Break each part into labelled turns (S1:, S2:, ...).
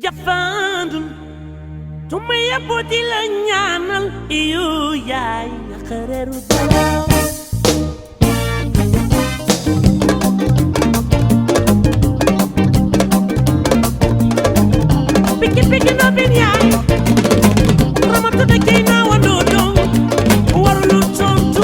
S1: Jafandun tumaya boti la ñaanal iyo yaay xareru dalaw piki no bin yaay ramatu de kay na wando dong warulu tontu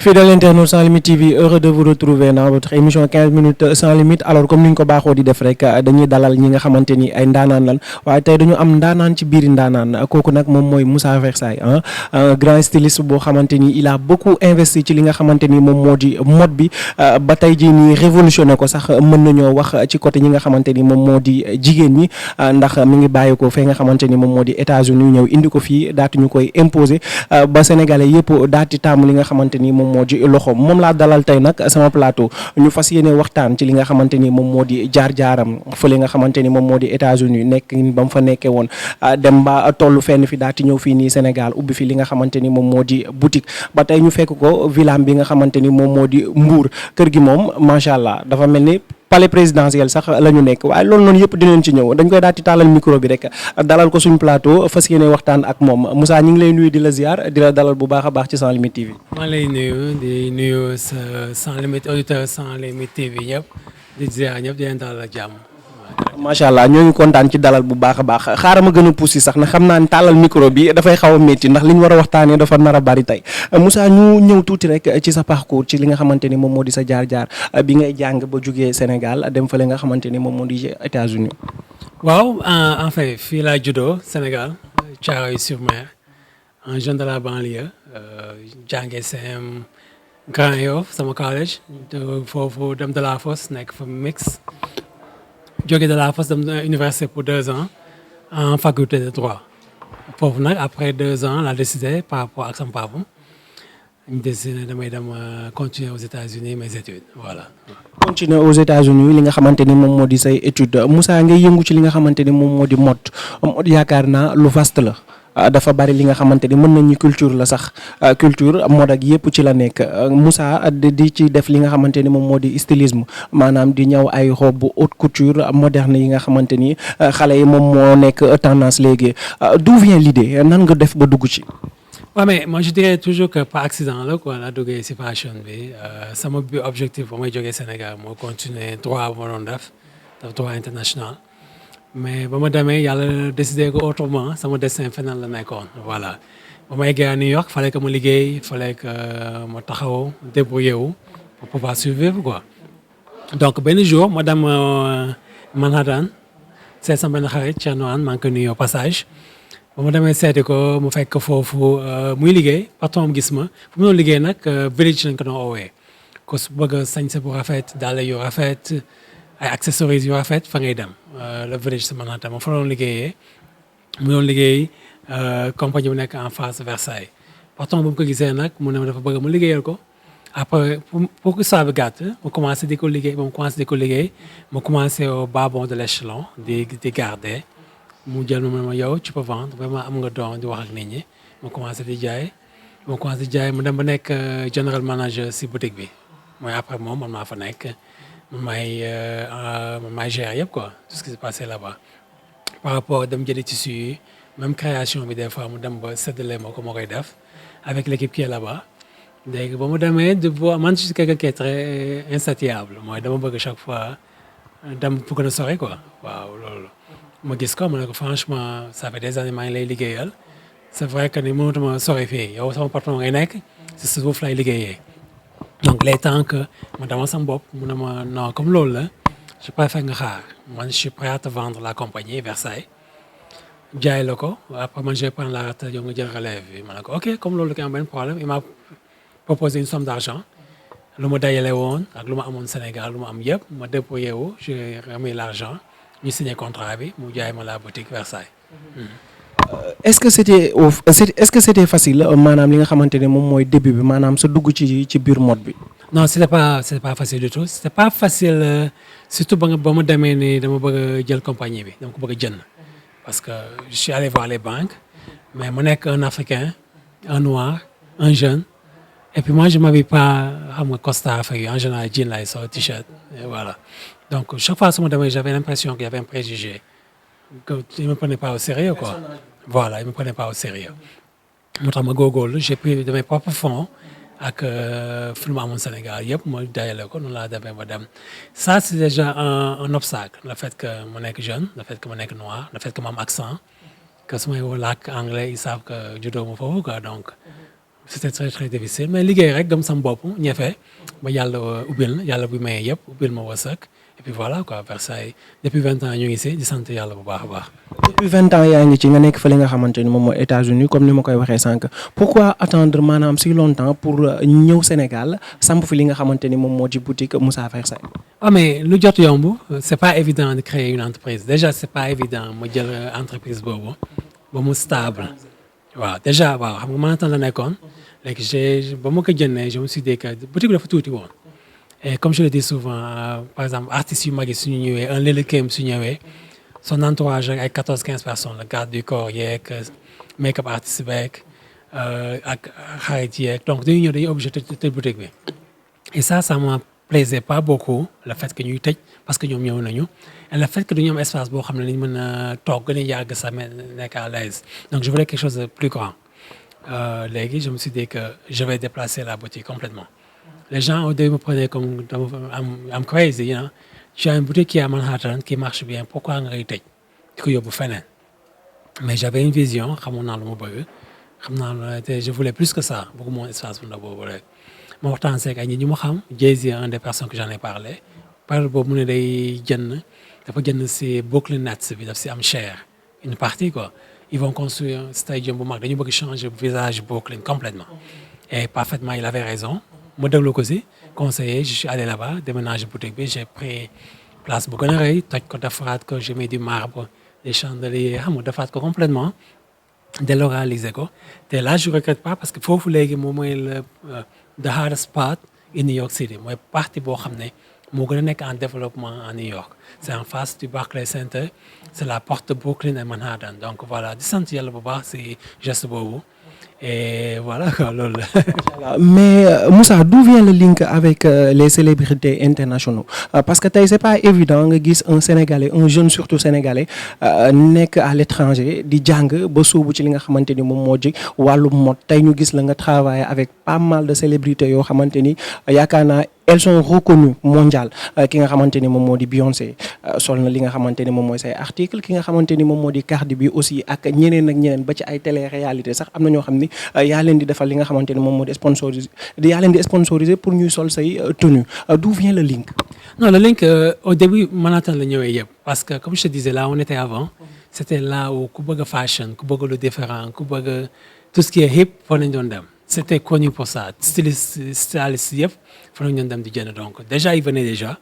S2: Fidèles internautes Sans Limites TV, heureux de vous retrouver dans votre émission 15 minutes sans limite. Alors comme ni ñu ko baaxoo di def rek dañuy dalal ñi nga xamante ni ay ndaanaan lan waaye tey dañu am ndaanaan ci biir ndaanaan kooku nag moom mooy Moussa Versailles un grand styliste boo xamante ni il a beaucoup investi ci li nga xamante ni moom moo di mode bi ba tey jii nii révolutionné ko sax mën nañoo wax ci côté ñi nga xamante ni moom moo di jigéen ñi ndax mi ngi bàyyi ko fee nga xamante ni moom moo di États-Unis ñëw indi ko fii daatu ñu koy imposer ba sénégalais yëpp daati taamu li nga xamante ni moom moo di loxo moom laa dalal tey nag sama plateau ñu fas yéene waxtaan ci li nga xamante ni moom moo di jaar-jaaram fële nga xamante ni moom moo di États-Unis nekk ba mu fa nekkee woon dem ba toll fenn fi daati ñëw fii nii Sénégal ubbi fi li nga xamante ni moom moo di boutique ba tey ñu fekk ko villam bi nga xamante ni moom moo di Mbour kër gi moom macha allah dafa mel ni palais présidentiel sax la ñu nekk waaye loolu noonu yëpp dinañ ci ñëw dañ koy daal di tàllal micro bi rek dalal ko suñu plateau fas yéene waxtaan ak moom Moussa ñu ngi lay nuyu di la ziar di la dalal bu baax a baax ci Sans Limites TV.
S3: maa lay nuyu di nuyu sa Sans Limites auditeur Sans Limites TV ñëpp di ziar ñëpp di leen dalal ak jàmm.
S2: macha allah ñoo ngi kontaan ci dalal bu baax a baax xaaral ma gën a poussi sax na xam naa ne tàllal micro bi dafay xaw a métti ndax li ñu war a waxtaanee dafa nar a bari tey Moussa ñu ñëw tuuti rek ci sa parcours ci li nga xamante ni moom moo di sa jaar-jaar bi ngay jàng ba jugee Sénégal dem fële nga xamante ni moom moo di États-Unis.
S3: waaw en fait fii laa juddoo Sénégal Thiaroye-sur-Mer un jeune de la banlieue jàngee CM Grand Yoff sama collège foofu dem de la Fosse nekk fa mix. jóge de la Fosse dem université pour 2 ans en faculté de droit foofu nag après 2 ans la décidé par rapport ak sama papa ñu décidé damay dem continuer aux États-Unis mes études voilà.
S2: continuer aux États-Unis li nga xamante ni moom moo di say études Moussa ngay yëngu ci li nga xamante ni moom moo di mode yaakaar naa lu vaste la. dafa bari li nga xamante ni mën nañu culture la sax culture mode ak yëpp ci la nekk Moussa di ci def li nga xamante ni moom moo di stylisme maanaam di ñëw ay robe haute couture moderne yi nga xamante ni xale yi moom moo nekk tendance léegi d'où vient l'idée nan nga def ba dugg ci.
S3: waaw mais moi je dirais toujours que par accident la quoi la duggee ci fashion bi sama bi objectif ba may jógee Sénégal moo continuer droit bu ma doon def droit international. mais ba ma demee yàlla décidé ko autrement sama destin feneen la nekkoon voilà ba ma eggee à New York fallait que ma liggéey fallait que ma taxaw débrouiller wu pour pouvoir survivre quoi. donc benn jour ma dem Manhattan seet sama benn xarit Thierno Anne maa ngi koy nuyu au passage ba ma demee seeti ko mu fekk foofu muy liggéey patron am gis ma fu mu doon liggéey nag village lañ ko doon oowee ko su bëgg a sañse bu rafet dàll yu rafet ay accessoires yu rafet fa ngay dem le village de Manhattan ma fa doon liggéeyee mu doon liggéey compagnie bu nekk en face Versailles patron bu mu ko gisee nag mu ne ma dafa bëgg mu liggéeyal ko après pour que ça bi gàtt mu commencé di ko liggéey ba mu commencé di ko liggéey mu commencé au bas bord de l'échelon di garder mu jël ma ma yow tu peux vendre vraiment am nga don di wax ak nit ñi mu commencé di jaay mu dem ba nekk general manager si boutique bi mooy après moom man maa fa nekk man maay gérer yëpp quoi tout ce qui s'est passé là-bas par rapport dem jëli tissu yi même création bi des fois mu dem ba séddale moo ko moo koy def avec l'équipe qui est là-bas léegi ba mu demee de voir man je suis quelqu'un qui est très insatiable mooy dama bëgg chaque fois dem fu gën a sori quoi waaw loolu ma gis ko ma ne ko franchement ça fait des années maa ngi lay liggéeyal c'est vrai que ni mënatuma sori fii yow sama patron ngay nekk si suuf lay liggéeyee donc les temps que ma dama sama bopp mu ne ma non comme loolu la je préfère nga xaar man je suis prêt à te vendre la compagnie Versailles jaay la ko après man je vais prendre la retraite yow nga jël relève bi ma ne ko ok comme loolu da am benn problème il m'a proposé une somme d'argent lu ma dajale woon ak lu ma amoon Sénégal lu ma am yëpp ma déployé wu j'ai remis l'argent ñu signé contrat bi mu jaay ma la boutique Versailles.
S2: est-ce que c'était facile maanaam li nga xamante ne moom mooy début bi maanaam sa dugg ci biir mode bi.
S3: non c'était pas facile du tout c'était pas facile surtout ba ma demee ni dama bëgg a jël compagnie bi dama ko bëgg a jënd parce que je suis allé voir les banques mais mu nekk un Africain un noir un jeune et puis moi je m'habille pas xam nga costard affaire yi en général jean lay sol t-shirt et voilà donc chaque fois su ma demee j'avais l'impression qu'il y avait un préjugé que il me prenait pas au sérieux quoi. Voilà, il me prenait pas au sérieux. moo tax ma góorgóorlu j'ai pris de mes propres fonds ak film amoon Sénégal yëpp ma dajale ko noonu laa demee ba dem ça c'est déjà un obstacle le fait que ma nekk jeune le fait que ma nekk noir le fait que ma am accent que su may làkk anglais ils savent que juddoo ma foofu quoi donc c'était très très difficile mais liggéey rek gëm sama bopp ñefe ba yàlla ubbil yàlla bu mayee yëpp ubbil ma wërsëg et puis voilà quoi Versailles depuis 20 ans ñu ngi si di sant yàlla bu baax a baax.
S2: depuis 20 ans yaa ngi ci nga nekk fële nga xamante ni moom mooy États-Unis comme ni ma koy waxee sànq pourquoi attendre maanaam si longtemps pour ñëw Sénégal samp fi li nga xamante ni moom moo ci boutique Moussa Versailles.
S3: ah mais lu jot yomb c'est pas évident de créer une entreprise déjà c'est pas évident ma jël entreprise boobu ba mu stable waaw déjà waaw xam nga maanaam la nekkoon léegi ba ma ko jëndee je me suis dit que boutique bi dafa tuuti woon. Et comme je le dis souvent par exemple artistes yu mag yi suñu ñëwee un Lil Kim su ñëwee son entourage ay 14-15 personnes la garde du corps yeeg make-up artiste beeg ak xarit yeeg donc dañuy ñëw dañuy obligé tëj boutique bi et ça me plaisait pas beaucoup le fait que ñuy tëj parce que ñoom ñëw nañu et le fait que dañu am espace boo xam ne dañu mën a toog gën a yàgg sax nekk à l'aise donc je voulais quelque chose de plus grand léegi je me suis dit que je vais déplacer la boutique complètement. Les gens au début me prenaient comme I'm crazy, you know. Tu as une boutique qui est à Manhattan qui marche bien, pourquoi nga koy tëj di ko yóbbu feneen mais j'avais une vision xamoon naa lu ma bëgg xam naa te je voulais plus que ça bëgguma woon espace bu ndaw boobu rek ma waxtaan seeg ay nit ñu ma xam Jay-Z un des personnes que j'en ai parlé par boobu mu ne day dafa jënd si Brooklyn Nets bi daf si am share une partie quoi ils vont construire un stadium bu mag dañu bëgg changer visage Brooklyn complètement et parfaitement il avait raison. ma déglu ko si conseiller je suis allé là-bas déménager boutique bi j'ai pris place bu gën a rëy toj ko defaraat ko j'ai mis du marbre des chandeliers xam nga defaat ko complètement délocaliser ko te là je regrette pas parce que foofu léegi moom mooy le the hardest spot in New York City mooy partie boo xam ne moo gën a nekk en développement en New York c'est en face du Barclays Center c'est la porte de Brooklyn et Manhattan donc voilà di sant yàlla bu baax si geste boobu. Et voilà quoi loolu la.
S2: mais Moussa d'où vient le link avec les célébrités internationaux parce que tey c'est pas évident nga gis un Sénégalais un jeune surtout Sénégalais nekk à l'étranger di jàng ba sóobu ci li nga xamante ni moom moo ji wàllu mode tey ñu gis la nga travailler avec pas mal de célébrités yoo xamante ni yaakaar naa elles sont reconnues mondial ki nga xamante ni moom moo di Beyoncé sol na li nga xamante ni moom mooy say article ki nga xamante ni moom moo di Cardi B aussi ak ñeneen ak ñeneen ba ci ay télé-réalité sax am na ñoo xam ni yaa leen di defal li nga xamante ni moom moo di sponsorisé pour ñuy sol say tenue d'où vient le link.
S3: non le link au début Manhattan la ñëwee yëpp parce que comme je te disais là on était avant c'était là où ku bëgg a fashion ku bëgg lu différent ku bëgg tout ce qui est hip fa lañ doon dem. C'était connu pour ça styliste yëpp fa lañ doon dem di jënd donc déjà il venait déjà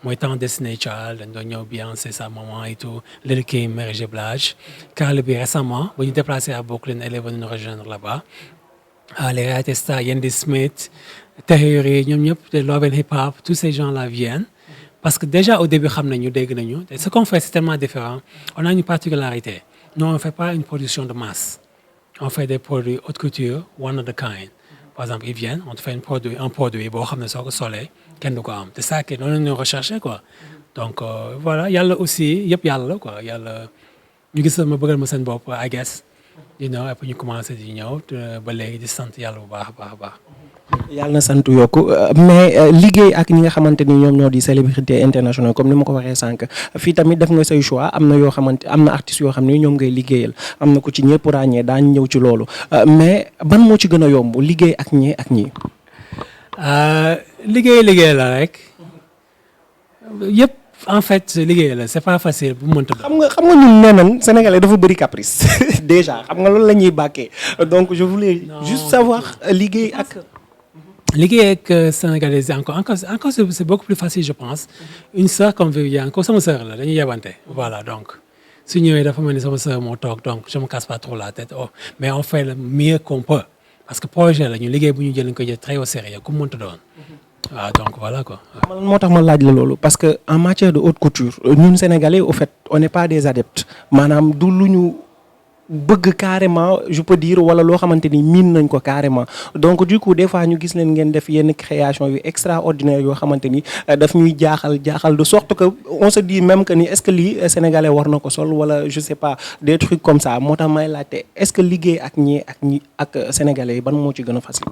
S3: mooy temps Destiny's Child dañ doon ñëw Beyoncé sa maman et tout Lil Kim Mary J Blige Cardi B récemment ba ñu déplacé à Brooklyn elle est venue nous rejoindre là-bas les réalités stars Yandy Smith Tahiri ñoom ñëpp de Love and Hip Hop tous ces gens-là viennent parce que déjà au début xam nañu dégg nañu et ce qu'on fait c'est tellement différent on a une particularité nous on fait pas une production de masse. On fait des produits haute couture one of a kind par exemple ils viennent on te fait un produit boo xam ne soo ko solee kenn du ko am c'est ça que noonu la ñu recherché quoi donc voilà yàlla aussi yëpp yàlla la quoi yàlla ñu gis ma bëggal ma seen bopp I guess you know et puis ñu commencé di ñëw ba léegi di sant yàlla bu baax a baax a baax.
S2: yàlla na sant yokku mais liggéey ak ñi nga xamante ni ñoom ñoo di célébrité internationale comme ni ma ko waxee sànq fii tamit def nga say choix am na yoo xamante am na artistes yoo xam ne ñoom ngay liggéeyal am na ko ci ñëpp ràññee daañu ñëw ci loolu mais ban moo ci gën a yomb liggéey ak ñii ak ñii.
S3: liggéey la rek yëpp en fait liggéey la c'est pas facile bu mënta doon.
S2: xam nga ñun nee nañ sénégalais dafa bëri caprice déjà xam nga loolu la ñuy bàkkee donc je voulais juste savoir liggéey ak.
S3: liggéey ak sénégalais encore c'est beaucoup plus facile je pense une sœur comme Viviane ko sama sœur la dañuy yebante voilà donc su ñëwee dafa mel ni sama sœur moo toog donc je me casse pas trop la tête mais on fait le mieux qu'on peut parce que projet la ñu liggéey bu ñu jël ñu koy jël très au sérieux ku mënta doon waaw donc voilà quoi.
S2: man moo tax ma laaj la loolu parce que en matière de haute couture ñun sénégalais au fait on n'est pas des adeptes maanaam du lu ñu bëgg carrément je peux dire wala loo xamante ni miin nañ ko carrément donc du coup des fois ñu gis leen ngeen def yenn création yu extraordinaire yoo xamante ni daf ñuy jaaxal de sorte que on se dit même que ni est-ce que lii sénégalais war na ko sol wala je sais pas des trucs comme ça moo tax may laajte est-ce que liggéey ak ak sénégalais yi ban moo ci gën a facile.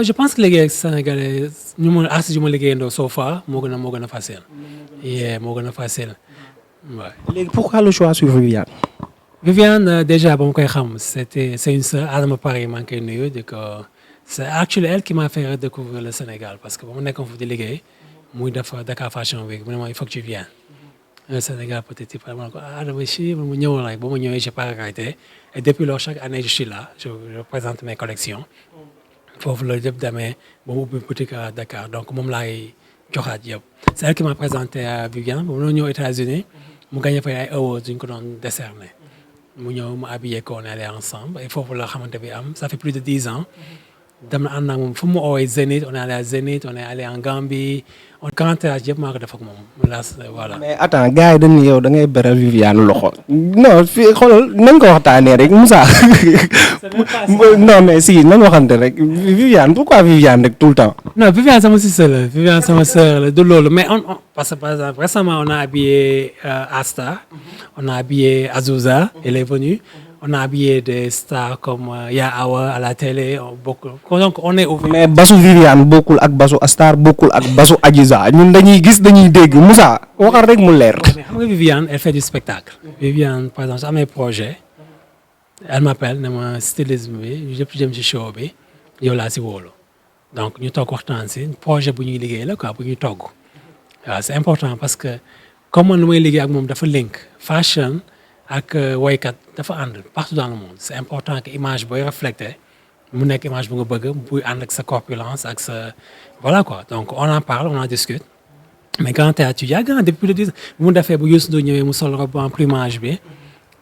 S3: Je pense que liggéey ak sénégalais ñu mën artiste yu ma liggéeyandoo so far moo gën a facile. moo gën a facile waaw.
S2: léegi pourquoi le choix sur Viviane.
S3: Viviane déjà ba ma koy xam c'est une sœur Adama Paris maa ngi koy nuyu di ko c'est actually elle qui m'a fait redécouvrir le Sénégal parce que ba mu nekkoon foofu di liggéey muy def Dakar Fashion Week mu ne ma il faut que tu viennes le Sénégal peut-être ma ne ko Adama si mu ñëwoon rek ba ma ñëwee j'ai pas regretté et depuis lors chaque année je suis là je présente mes collections foofu la yëpp demee ba mu ubbi boutique à Dakar donc moom laay joxaat yëpp c'est elle qui m'a présenté à Viviane ba mu ñëw États-Unis mu gagné fa ay awards duñ ko doon décerné mu ñëw mu habillé ko on est allé ensemble et foofu la xamante bi am ça fait plus de 10 ans dem na ànd ak moom fu mu oowee Zénith on est allé à Zénith on est allé en Gambie on grand théâtre yëpp maa ko def ak moom voilà.
S2: mais attends gars yi dañ ne yow da ngay beral Viviane loxo non fii xoolal nañ ko waxtaanee rek Moussa non mais si nañ waxante rek Viviane pourquoi Viviane rek tout le temps.
S3: non Viviane sama sister la Viviane sama sœur la du loolu mais parce que par exemple récemment on a habillé Asta on a habillé Azouza elle est venue. On a habillé des stars comme Ya Awa à la télé donc on est ouvert.
S2: mais basu Viviane bokkul ak basu Astar bokkul ak basu Adjiza ñun dañuy gis dañuy dégg Moussa waxal rek mu leer.
S3: mais xam nga Viviane elle fait du spectacle. Viviane par exemple su amee projet elle m'appelle ne ma stylisme bi yëpp jëm ci show bi yow laa si wóolu donc ñu toog waxtaan si projet bu ñuy liggéey la quoi bu ñuy togg waaw c'est important parce que comme man lu may liggéey ak moom dafa link fashion. ak woykat dafa ànd partout dans le monde c'est important que image booy refléter mu nekk image bu nga bëgg buy ànd ak sa corpulence ak sa voilà quoi donc on en parle on en discute mais grand théâtre yu yàgg depuis le 10 bu mu defee bu Youssou Ndour ñëwee mu sol robe en plumage bi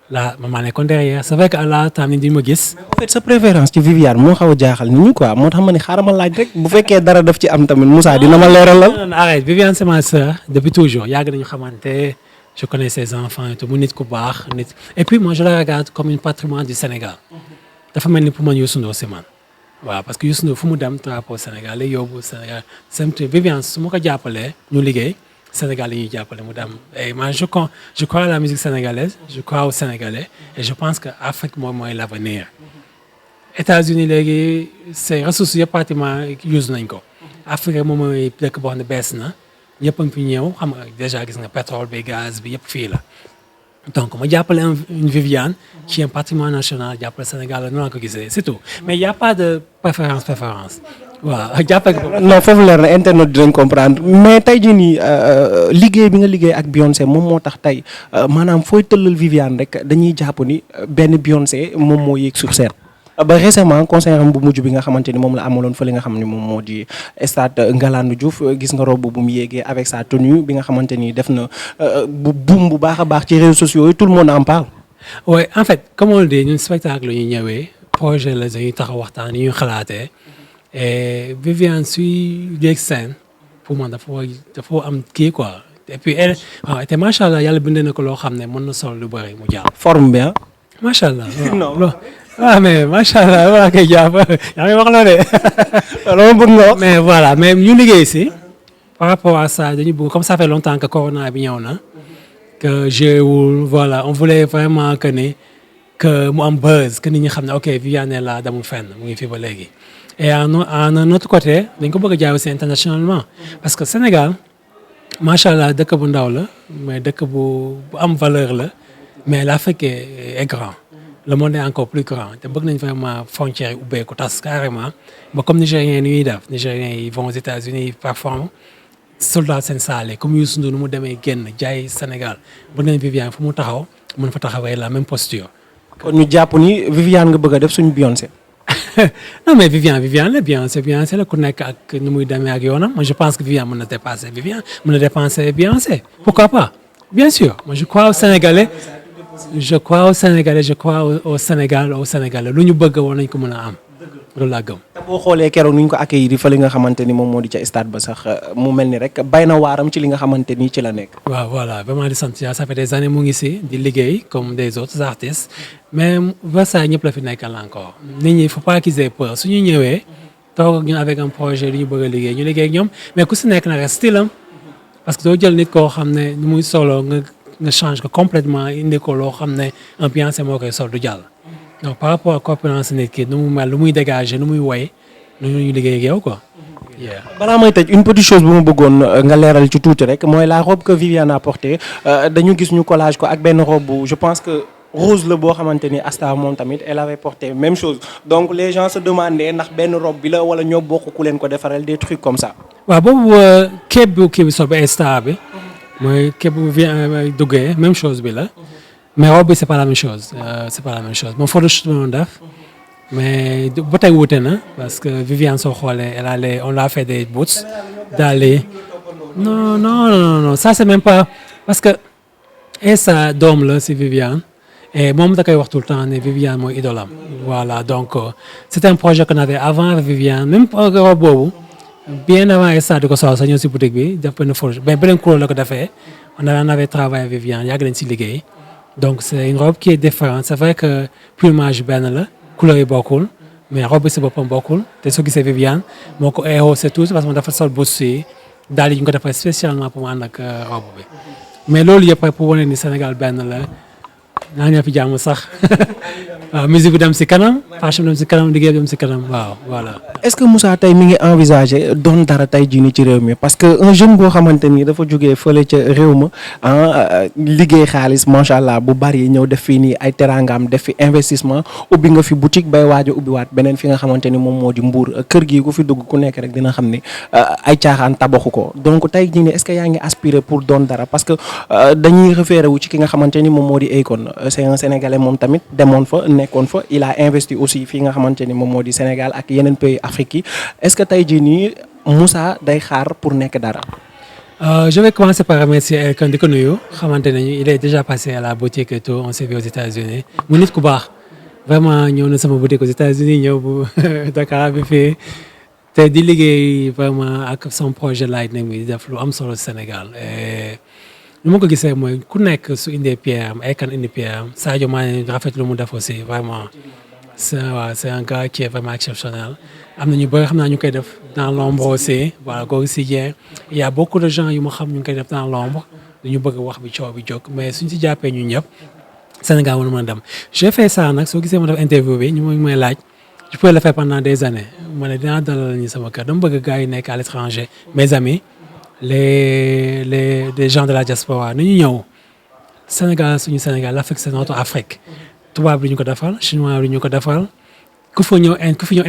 S3: là maa nekkoon derrière c'est vrai que Allah tamit di ma gis.
S2: en fait sa préférence ci Viviane moo xaw a jaaxal nit ñi quoi moo tax ma ne xaaral ma laaj rek bu fekkee dara daf ci am tamit Moussa dina ma leeralal.
S3: arrête Viviane c'est ma sœur depuis toujours yàgg nañu xamante. Je connais ses enfants et tout mu nit ku baax nit et puis moi je la regarde comme une patrimoine du Sénégal dafa mel ni pour man Youssou Ndour si man waaw parce que Youssou Ndour fu mu dem drapeau Sénégal lay yóbbu Sénégal c'est Viviane su ma ko jàppalee ñu liggéey Sénégal yi ñuy jàppale mu dem et moi je crois à la musique sénégalaise je crois aux Sénégalais et je pense que Afrique moom mooy l'avenir États-Unis léegi c'est ressources yëpp pratiquement use nañ ko Afrique moom mooy dëkk boo xam ne bees na ñëpp a ngi fi ñëw xam nga déjà gis nga pétrole bi gaz bi yëpp fii la donc ma jàppale une Viviane qui est un patrimoine national jàppale Sénégal la noonu la ko gisee c'est tout mais y a pas de préférence waaw jàppale.
S2: non foofu leer na internet dinañ comprendre mais tey jii nii liggéey bi nga liggéey ak Beyoncé moom moo tax tey maanaam fooy tëllal Viviane rek dañuy jàpp ni benn Beyoncé moom moo yéeg sur scène. ba récemment concert am bu mujj bi nga xamante ni moom la amaloon fële nga xam ne moom moo di stade Ngalandou Diouf gis nga robe bu mu yéegee avec sa tenue bi nga xamante ni def na bu buum bu baax a baax ci réseaux sociaux yi tout le monde en parle.
S3: oui en fait comme on le dit ñun spectacle ñu ñëwee projet la dañuy taxaw waxtaan yi ñu xalaatee et Viviane suy yéeg scène pour man dafa am kii quoi et puis elle waaw te macha allah yàlla bindee na ko loo xam ne mën na sol lu bëri mu jàll.
S2: forme bi ah.
S3: macha allah non. ah mais macha allah voilà kay jàpp yaa ngi wax loolu de. mais voilà mais ñu liggéey si par rapport à ça dañu bëgg comme ça fait longtemps que corona bi ñëw na que jéewul voilà on voulait vraiment que ni que mu am buzz que nit ñi xam ne ok Viviane la demul fenn mu ngi fi ba léegi. et à un autre côté dañ ko bëgg a jaay aussi internationalement parce que Sénégal macha allah dëkk bu ndaw la mais dëkk bu am valeur la mais l'Afrique est grand. le monde est encore plus grand te bëgg nañ vraiment frontières yi ubbeeku tas carrément ba comme Nigériens yi ñuy def Nigériens yi vont aux États-Unis ils performent soldat seen saale comme Youssou Ndour nu mu demee génn jaay Sénégal bëgg nañ Viviane fu mu taxaw mën fa taxawee la même posture.
S2: kon ñu jàpp ni Viviane nga bëgg a def suñu Beyoncé.
S3: non mais Viviane la Beyoncé la ku nekk ak nu muy demee ak yoonam moi je pense que Viviane mën na dépasser Viviane mën na dépasser Beyoncé pourquoi pas bien sûr moi je crois au Sénégalais je crois au Sénégalais lu ñu bëgg war nañ ko mën a am loolu laa gëm.
S2: te boo xoolee keroog ni ñu ko accueillir fa li nga xamante ni moom moo di ca stade ba sax mu mel ni rek bay na waaram ci li nga xamante ni ci la nekk.
S3: waaw voilà vraiment di sant yàlla ça fait des années mu ngi si di liggéey comme des autres artistes mais Versailles ñëpp la fi nekkal encore nit ñi il faut pas qu'ils aient peur su ñu ñëwee toog ak ñun avec un projet lu ñu bëgg a liggéey ñu liggéey ak ñoom mais ku si nekk nag rek style am parce que doo jël nit koo xam ne nu muy solo nga change ko complètement indi ko loo xam ne ambiance moo koy sol du jàll. donc par rapport à corpulence nit ki nu mu mel lu muy dégager nu muy woy nu ñu liggéey ak yow quoi.
S2: balaa may tëj une petite chose bu ma bëggoon nga leeral ci tuuti rek mooy la robe que Viviane a portée dañu gis ñu collage ko ak benn robe je pense que rose la boo xamante ni Asta moom tamit elle avait porté même chose donc les gens se demandaient ndax benn robe bi la wala ñoo bokk ku leen ko defaral des trucs comme ça.
S3: waaw boobu képp bu kii bi sol ba Asta bi mooy képp bu duggee même chose bi la. mais robe bi c'est pas la même chose moom photoshoot bi doon def mais ba tey wuute na parce que Viviane soo xoolee on l'a fait des boots daal non ça c'est même pas parce que Essa doom la si Viviane et moom da koy wax tout le temps ne Viviane mooy idolam voilà donc c'était un projet qu'on avait avant Viviane même robe boobu bien avant Essa di ko soxla sa ñëw si boutique bi def benn photo mais beneen couleur la ko defee on avait travaillé Viviane yàgg nañ si liggéey. donc c'est une robe qui est différente c'est vrai que plumage benn la couleur yi bokkul mais robe bi si boppam bokkul te soo gisee Viviane moo ko c'est tout parce que dafa sol boots yi daal yi ñu ko defee spécialement pour mu ànd ak robe bi mais loolu yëpp pour wane ni Sénégal benn la naa ñëw fi jàmm sax waaw musique bi dem si kanam fashion dem si kanam liggéey bi dem si kanam waaw voilà.
S2: est-ce que Moussa tey mi ngi envisager doon dara tey jii nii ci réew mi parce que un jeune boo xamante ni dafa jógee fële ca réew ma liggéey xaalis macha allah bu bari ñëw def fii nii ay teraangaam def fi investissement ubbi nga fi boutique bay waaj a ubbiwaat beneen fi nga xamante ni moom moo di Mbour kër gii ku fi dugg ku nekk rek dina xam ni ay caaxaan tabaxu ko donc tey jii nii est-ce que yaa ngi aspirer pour doon dara parce que dañuy référé wu ci ki nga xamante ni moom moo di Akon c'est un Sénégalais moom tamit demoon fa nekkoon fa il a investi aussi fii nga xamante ni moom moo di Sénégal ak yeneen pays Afrique yi est-ce que tey jii nii Moussa day xaar pour nekk dara.
S3: Je vais commencer par remercier Akon di ko nuyu xamante nañu il est déjà passé à la boutique et tout on s'est vu aux États-Unis mu nit ku baax vraiment ñëw na sama boutique aux États-Unis ñëw bu Dakar bi fii te di liggéey vraiment ak son projet Lightning bi di def lu am solo Sénégal et lu ma ko gisee mooy ku nekk su indee pierre am Akon indi pierre am Sadio Mané rafet lu mu def aussi vraiment c'est un gars qui est vraiment exceptionnel am na ñu bëri xam naa ñu koy def dans l'ombre aussi voilà Gorgui Sy Dieng il y a beaucoup de gens yu ma xam ñu ngi koy def dans l'ombre dañu bëgg wax bi coow bi jóg mais suñ si jàppee ñu ñëpp Sénégal war na mën a dem j'ai fait ça nag soo gisee ma def interview bi ñu may laaj je peux le faire pendant des années ma ne dinaa dalal ñu sama kër dama bëgg gars yi nekk à l'étranger mes amis les gens de la diaspora nañu ñëw Sénégal suñu Sénégal l'Afrique c'est notre Afrique tubaab bi ñu ko defal chinois bi ñu ko defal ku fi ñëw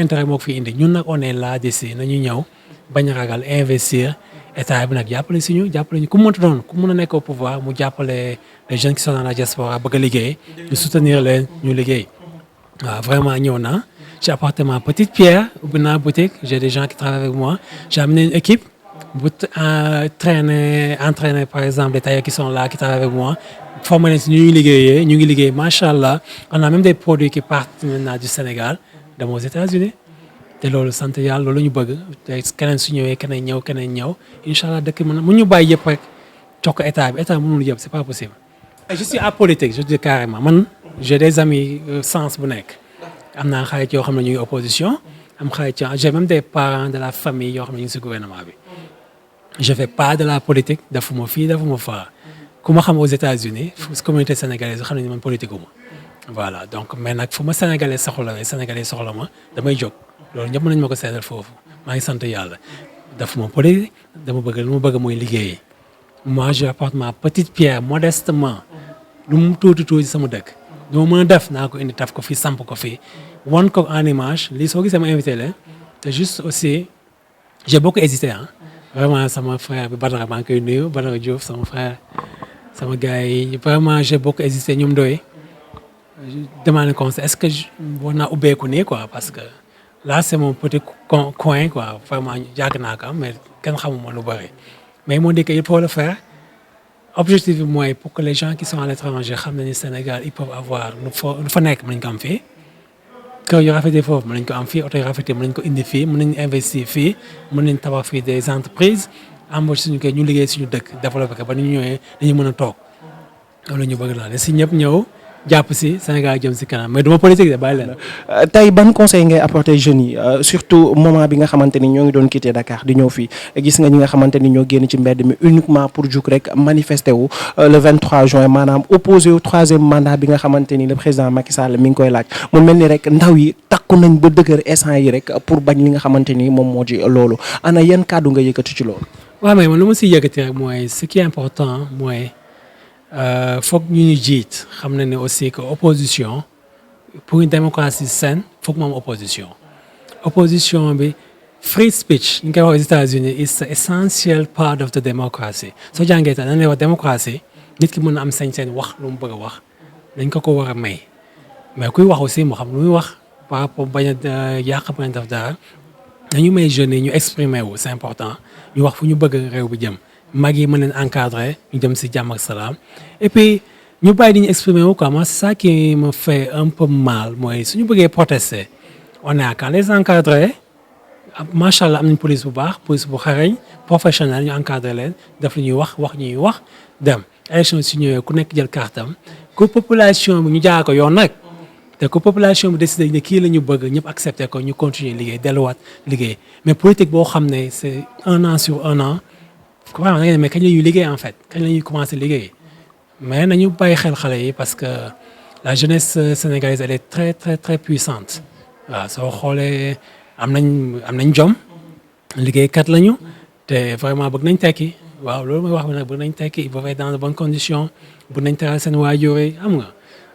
S3: intérêt moo ko fi indi ñun nag on est là d'ici nañu ñëw bañ a ragal investir état bi nag jàppale si ñu jàppale ñu ku mënta doon ku mën a nekk au pouvoir mu jàppale les jeunes qui sont dans la diaspora bëgg a liggéey ñu soutenir leen ñu liggéey waaw vraiment ñëw na j'ai apporté ma petite pierre ubbi naa boutique j'ai des gens qui travaillent avec moi j'ai amené une équipe bu entraîner par exemple les tailleurs qui sont là qui travaillent avec moi formé leen si ñu ngi liggéey macha allah on a même des produits qui partent maintenant du Sénégal dem aux États-Unis te loolu sant yàlla loolu ñu bëgg te keneen su ñëwee keneen ñëw incha allah dëkk mën ñu bàyyi yëpp rek jox ko état bi état mënul yëpp c'est pas possible. je suis apolitique je dis carrément man j'ai des amis sens bu nekk am naa xarit yoo xam ne ñu ngi opposition am xarit j'ai même des parents de la famille yoo xam ne ñu ngi si gouvernement bi je fais pas de la politique defuma fii defuma faa. ku ma xam aux États-Unis communauté sénégalaise xam nañu man politique uma voilà donc mais nag fu ma sénégalais soxla ma damay jóg loolu ñëpp nañu ma ko seedal foofu maa ngi sant yàlla defuma politique dama bëgg lu ma bëgg mooy liggéey moi je apporte ma petite pierre modestement lu mu tuuti sama dëkk du ma mën a def naa ko indi taf ko fii samp ko fii wan ko en image lii soo gisee ma invité leen te juste aussi j'ai beaucoup hésité vraiment sama frère bi Badara maa ngi koy nuyu Badara Diouf sama frère sama gars yi vraiment j'ai beaucoup hésité ñoom doy demandé conseil est-ce que war naa ubbeeku nii quoi parce que là c'est mon petit coin quoi vraiment yàgg naa ko am mais kenn xamuma lu bëri mais ils m'ont dit que il faut le faire objectif bi mooy pour que les gens qui sont à l'étranger xam ne ni Sénégal ils peuvent avoir lu fa nekk mën nañ ko am fii kër yu rafetee foofu mën nañ ko am fii oto yu rafetee mën nañ ko indi fii mën nañ investir fii mën nañ tabax fii des entreprises embauché suñu kay ñu liggéey suñu dëkk développé ko ba ni ñu ñëwee dañu mën a toog loolu ñu bëgg naa ne si ñëpp ñëw jàpp si Sénégal jëm si kanam mais duma politique de bàyyi leen.
S2: tey ban conseil ngay apporter jeunes yi surtout moment bi nga xamante ni ñoo ngi doon quitter Dakar di ñëw fii gis nga ñi nga xamante ni ñoo génn ci mbedd mi uniquement pour jug rek manifester wu le 23 juin maanaam opposé au 3e mandat bi nga xamante ni le président Macky Sall mi ngi koy laaj mu mel ni rek ndaw yi takku nañ ba dëgër instant yi rek pour bañ li nga xamante ni moom moo ci loolu ana yan kàddu nga yëkkati ci loolu.
S3: waaw mais man lu ma siy yëkkati rek mooy ce qui est important mooy. foog ñu jiit xam na ne aussi que opposition pour une démocratie saine foog mu am opposition bi free speech ñu koy wax aux États-Unis is an essential part of the democracy soo jàngee dañ lay wax démocratie nit ki mën na am sañ-sañ wax lu mu bëgg a wax dañ ko war a may mais kuy wax aussi mu xam lu muy wax par rapport bañ a yàq bañ a def dara dañu may jeunes yi ñu exprimer wu c'est important ñu wax fu ñu bëgg réew bi jëm mag yi mën leen encadrer ñu dem si jàmm ak salaam et puis ñu bàyyi di ñu exprimer wu quoi moi c'est ça qui me fait un peu mal mooy suñu bëggee protester on est à qu'à les encadrer macha allah am nañ police bu baax police bu xarañ professionnel ñu encadrer leen def lu ñuy wax ñuy wax dem élection si ñëwee ku nekk jël cartam ku population bi ñu jaar ko yoon nag te ku population bi décidé ne kii la ñu bëgg ñëpp accepter ko ñu continuer liggéey delluwaat liggéey mais politique boo xam ne c'est 1 an sur 1 an. waaw mais kañ la ñuy liggéey en fait kañ la ñuy commencer liggéey mais nañu bàyyi xel xale yi parce que la jeunesse sénégalaise elle est très très très puissante waaw soo xoolee am nañ jom liggéeykat lañu te vraiment bëgg nañ tekki waaw loolu mooy wax bi nag bëgg nañ tekki ils peuvent être dans de bonnes conditions bëgg nañ teral seen waajur yi xam nga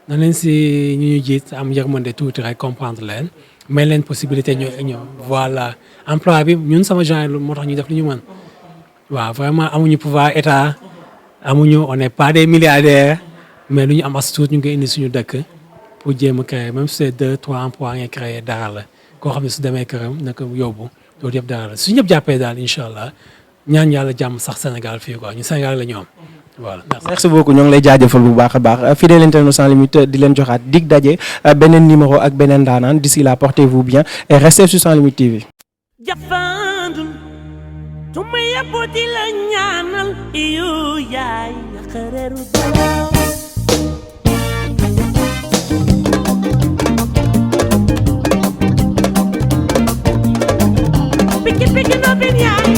S3: na leen si ñu jiit am yërmande tuuti rek comprendre leen may leen possibilité ñu voilà emploi bi ñun sama genre moo tax ñu def lu ñu mën. waaw vraiment amuñu pouvoir état on n'est pas des milliardaires mais lu ñu am as tuut ñu ngi indi suñu dëkk pour jéem a créer même si c'est 2-3 emplois nga créer dara la koo xam ne su demee këram na ko yóbbu loolu yëpp dara la su ñëpp jàppee daal incha allah ñaan yàlla jàmm sax Sénégal fii quoi ñu Sénégal la ñu am voilà.
S2: merci beaucoup ñoo ngi lay jaajëfal bu baax a baax fidèles internautes sans limite di leen joxaat dig daje beneen numéro ak beneen daanaan d'ici là portez-vous bien et restez sur Sans Limites TV.
S1: Tuma yabo di la ñaanal iyo yaay xareeru dalaw piki no ben yaay